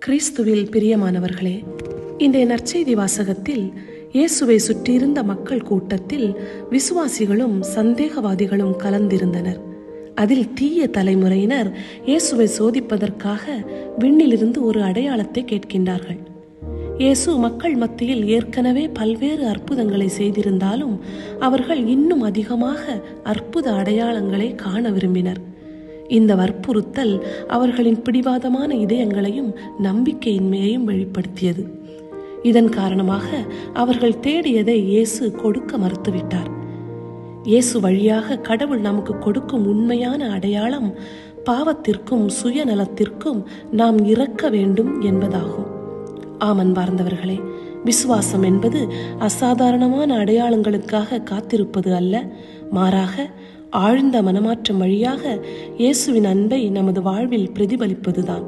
கிறிஸ்துவில் பிரியமானவர்களே, இன்றைய நற்செய்தி வாசகத்தில் இயேசுவை சுற்றியிருந்த மக்கள் கூட்டத்தில் விசுவாசிகளும் சந்தேகவாதிகளும் கலந்திருந்தனர். அதில் தீய தலைமுறையினர் இயேசுவை சோதிப்பதற்காக விண்ணிலிருந்து ஒரு அடையாளத்தை கேட்கின்றார்கள். இயேசு மக்கள் மத்தியில் ஏற்கனவே பல்வேறு அற்புதங்களை செய்திருந்தாலும் அவர்கள் இன்னும் அதிகமாக அற்புத அடையாளங்களை காண விரும்பினர். இந்த வற்புறுத்தல் அவர்களின் பிடிவாதமான இதயங்களையும் நம்பிக்கையின்மையையும் வெளிப்படுத்தியது. இதன் காரணமாக அவர்கள் தேடியதை இயேசு கொடுக்க மறுத்துவிட்டார். இயேசு வழியாக கடவுள் நமக்கு கொடுக்கும் உண்மையான அடையாளம் பாவத்திற்கும் சுயநலத்திற்கும் நாம் இறக்க வேண்டும் என்பதாகும். அன்பார்ந்தவர்களே, விசுவாசம் என்பது அசாதாரணமான அடையாளங்களுக்காக காத்திருப்பது அல்ல, மாறாக ஆழ்ந்த மனமாற்றம் வழியாக இயேசுவின் அன்பை நமது வாழ்வில் பிரதிபலிப்பதுதான்.